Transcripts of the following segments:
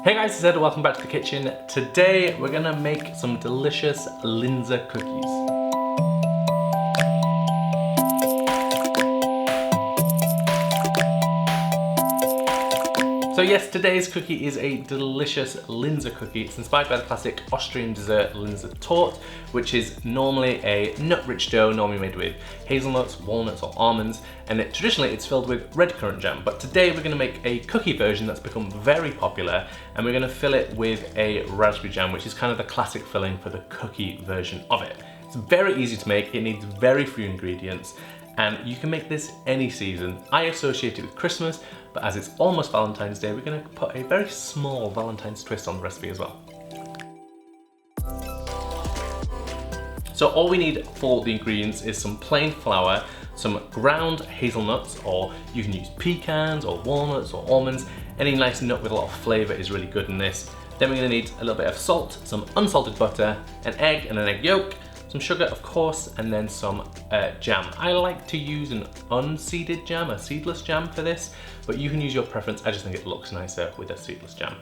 Hey guys, it's Ed, welcome back to the kitchen. Today we're gonna make some delicious Linzer cookies. So yes, today's cookie is a delicious Linzer cookie. It's inspired by the classic Austrian dessert Linzer torte, which is normally a nut-rich dough, normally made with hazelnuts, walnuts or almonds, and traditionally it's filled with red currant jam. But today we're gonna make a cookie version that's become very popular, and we're gonna fill it with a raspberry jam, which is kind of the classic filling for the cookie version of it. It's very easy to make, it needs very few ingredients, and you can make this any season. I associate it with Christmas, but as it's almost Valentine's Day, we're gonna put a very small Valentine's twist on the recipe as well. So all we need for the ingredients is some plain flour, some ground hazelnuts, or you can use pecans or walnuts or almonds. Any nice nut with a lot of flavor is really good in this. Then we're gonna need a little bit of salt, some unsalted butter, an egg and an egg yolk, some sugar of course, and then some jam. I like to use an unseeded jam, a seedless jam for this, but you can use your preference. I just think it looks nicer with a seedless jam.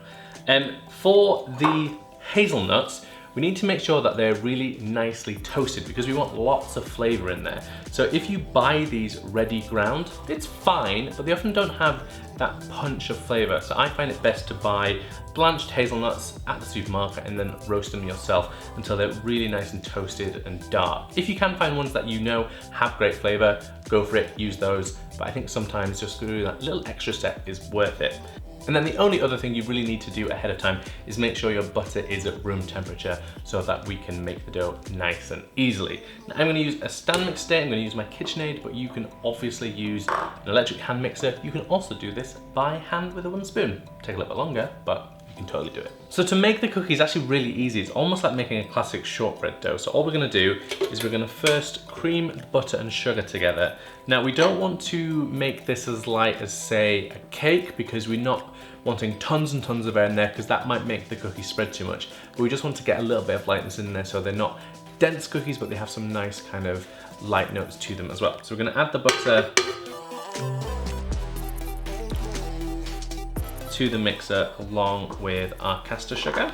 For the hazelnuts, we need to make sure that they're really nicely toasted because we want lots of flavor in there. So if you buy these ready ground, it's fine, but they often don't have that punch of flavor. So I find it best to buy blanched hazelnuts at the supermarket and then roast them yourself until they're really nice and toasted and dark. If you can find ones that you know have great flavor, go for it, use those. But I think sometimes just doing that little extra step is worth it. And then the only other thing you really need to do ahead of time is make sure your butter is at room temperature so that we can make the dough nice and easily. Now I'm gonna use a stand mixer today, I'm gonna use my KitchenAid, but you can obviously use an electric hand mixer. You can also do this by hand with a wooden spoon. Take a little bit longer, but you can totally do it. So to make the cookie is actually really easy. It's almost like making a classic shortbread dough. So all we're gonna do is we're gonna first cream the butter and sugar together. Now we don't want to make this as light as say a cake because we're not wanting tons and tons of air in there because that might make the cookie spread too much. But we just want to get a little bit of lightness in there so they're not dense cookies, but they have some nice kind of light notes to them as well. So we're gonna add the butter to the mixer along with our caster sugar.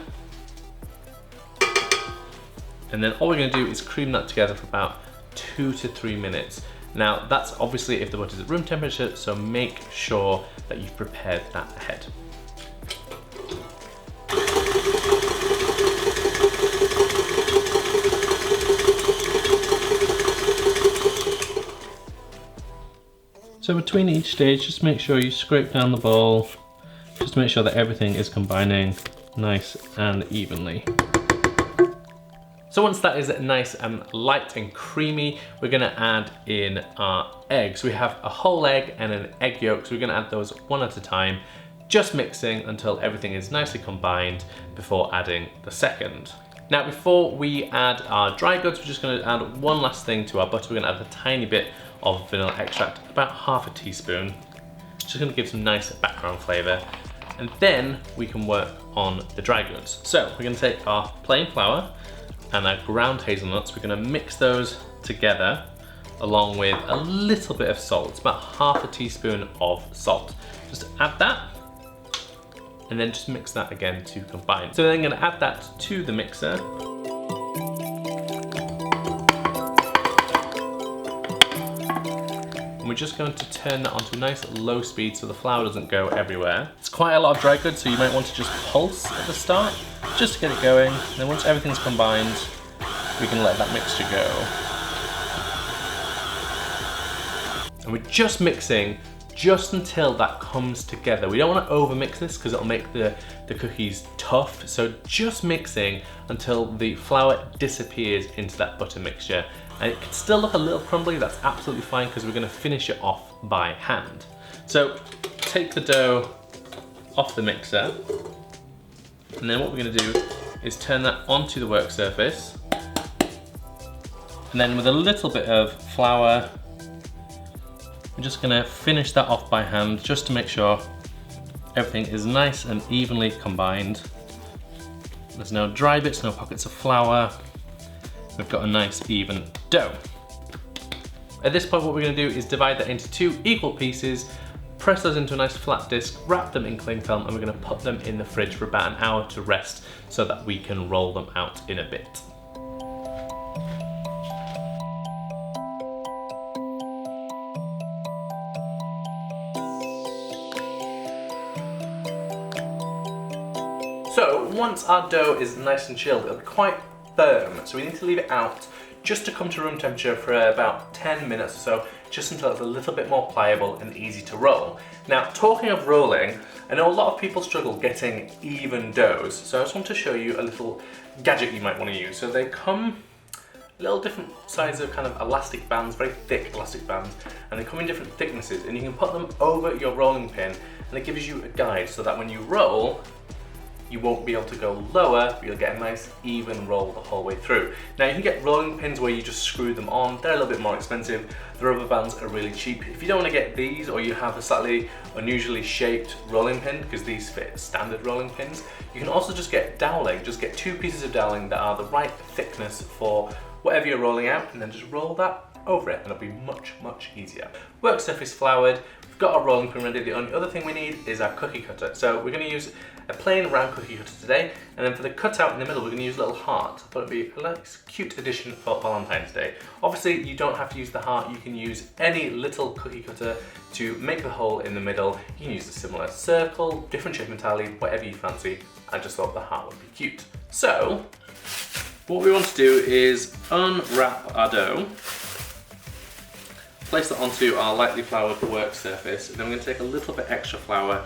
And then all we're gonna do is cream that together for about 2 to 3 minutes. Now that's obviously if the butter's at room temperature, so make sure that you've prepared that ahead. So between each stage, just make sure you scrape down the bowl, just to make sure that everything is combining nice and evenly. So once that is nice and light and creamy, we're gonna add in our eggs. We have a whole egg and an egg yolk, so we're gonna add those one at a time, just mixing until everything is nicely combined before adding the second. Now before we add our dry goods, we're just gonna add one last thing to our butter. We're gonna add a tiny bit of vanilla extract, about half a teaspoon. Just gonna give some nice background flavor. And then we can work on the dry goods. So we're gonna take our plain flour and our ground hazelnuts. We're gonna mix those together along with a little bit of salt. It's about half a teaspoon of salt. Just add that and then just mix that again to combine. So then I'm gonna add that to the mixer. And we're just going to turn that onto a nice low speed so the flour doesn't go everywhere. It's quite a lot of dry goods, so you might want to just pulse at the start, just to get it going. And then once everything's combined, we can let that mixture go. And we're just mixing just until that comes together. We don't want to over mix this because it'll make the cookies tough. So just mixing until the flour disappears into that butter mixture. And it can still look a little crumbly, that's absolutely fine because we're gonna finish it off by hand. So take the dough off the mixer, and then what we're gonna do is turn that onto the work surface. And then with a little bit of flour, we're just gonna finish that off by hand just to make sure everything is nice and evenly combined. There's no dry bits, no pockets of flour. We've got a nice even dough. At this point, what we're gonna do is divide that into 2 equal pieces, press those into a nice flat disc, wrap them in cling film, and we're going to put them in the fridge for about an hour to rest so that we can roll them out in a bit. So once our dough is nice and chilled, it'll be quite firm, so we need to leave it out just to come to room temperature for about 10 minutes or so, just until it's a little bit more pliable and easy to roll. Now, talking of rolling, I know a lot of people struggle getting even doughs, so I just want to show you a little gadget you might want to use. So they come little different sizes of kind of elastic bands, very thick elastic bands, and they come in different thicknesses, and you can put them over your rolling pin, and it gives you a guide so that when you roll, you won't be able to go lower, but you'll get a nice even roll the whole way through. Now you can get rolling pins where you just screw them on. They're a little bit more expensive. The rubber bands are really cheap. If you don't want to get these, or you have a slightly unusually shaped rolling pin, because these fit standard rolling pins, you can also just get doweling. Just get 2 pieces of doweling that are the right thickness for whatever you're rolling out, and then just roll that over it, and it'll be much, much easier. Work surface floured. We've got our rolling pin ready. The only other thing we need is our cookie cutter. So we're going to use a plain round cookie cutter today, and then for the cutout in the middle we're going to use a little heart. I thought it'd be a nice cute addition for Valentine's Day. Obviously you don't have to use the heart, you can use any little cookie cutter to make the hole in the middle. You can use a similar circle, different shape entirely, whatever you fancy. I just thought the heart would be cute. So what we want to do is unwrap our dough, place it onto our lightly floured work surface, and then we're going to take a little bit extra flour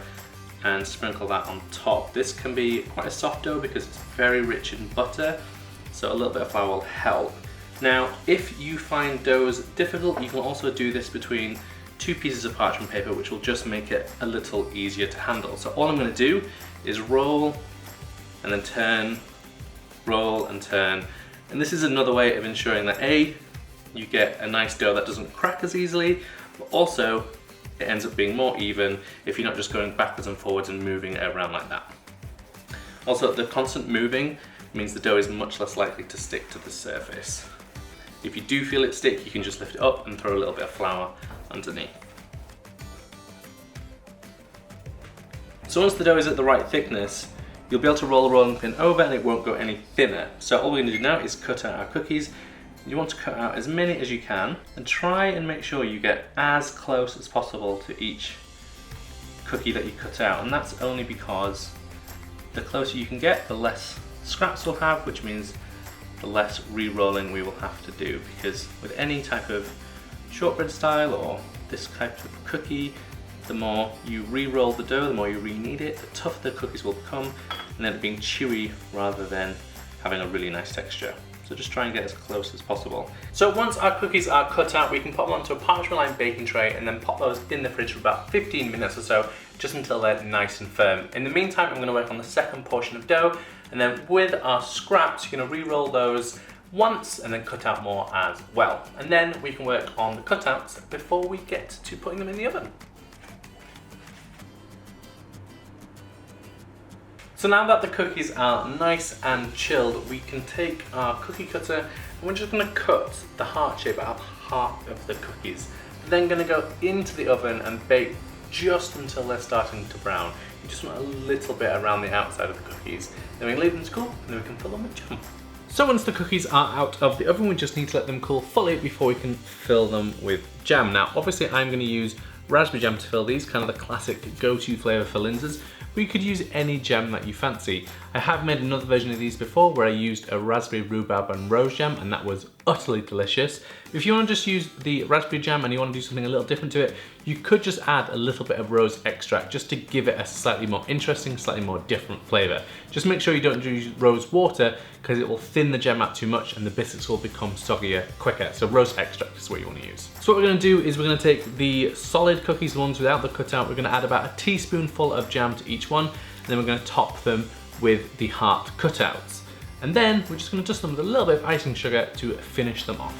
and sprinkle that on top. This can be quite a soft dough because it's very rich in butter, so a little bit of flour will help. Now, if you find doughs difficult, you can also do this between 2 pieces of parchment paper, which will just make it a little easier to handle. So all I'm going to do is roll and then turn, roll and turn. And this is another way of ensuring that A, you get a nice dough that doesn't crack as easily, but also it ends up being more even if you're not just going backwards and forwards and moving it around like that. Also, the constant moving means the dough is much less likely to stick to the surface. If you do feel it stick, you can just lift it up and throw a little bit of flour underneath. So once the dough is at the right thickness, you'll be able to roll the rolling pin over and it won't go any thinner. So all we're going to do now is cut out our cookies. You want to cut out as many as you can and try and make sure you get as close as possible to each cookie that you cut out, and that's only because the closer you can get, the less scraps we'll have, which means the less re-rolling we will have to do, because with any type of shortbread style or this type of cookie, the more you re-roll the dough, the more you re-knead it, the tougher the cookies will become, and then it being chewy rather than having a really nice texture. So just try and get as close as possible. So once our cookies are cut out, we can pop them onto a parchment lined baking tray and then pop those in the fridge for about 15 minutes or so, just until they're nice and firm. In the meantime, I'm going to work on the second portion of dough, and then with our scraps, you're going to re-roll those once and then cut out more as well. And then we can work on the cutouts before we get to putting them in the oven. So now that the cookies are nice and chilled, we can take our cookie cutter and we're just going to cut the heart shape out of half of the cookies. We're then going to go into the oven and bake just until they're starting to brown. You just want a little bit around the outside of the cookies. Then we can leave them to cool and then we can fill them with jam. So once the cookies are out of the oven, we just need to let them cool fully before we can fill them with jam. Now obviously I'm going to use raspberry jam to fill these, kind of the classic go-to flavour for Linzers. But you could use any jam that you fancy. I have made another version of these before where I used a raspberry, rhubarb and rose jam, and that was utterly delicious. If you want to just use the raspberry jam and you want to do something a little different to it, you could just add a little bit of rose extract just to give it a slightly more interesting, slightly more different flavour. Just make sure you don't use rose water because it will thin the jam out too much and the biscuits will become soggier quicker. So rose extract is what you want to use. So what we're going to do is we're going to take the solid cookies, the ones without the cutout, we're going to add about a teaspoonful of jam to each one, and then we're going to top them with the heart cutouts. And then we're just going to dust them with a little bit of icing sugar to finish them off.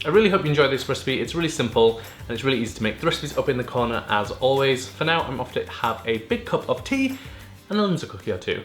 I really hope you enjoyed this recipe. It's really simple and it's really easy to make. The recipe's up in the corner as always. For now, I'm off to have a big cup of tea and a Linzer cookie or two.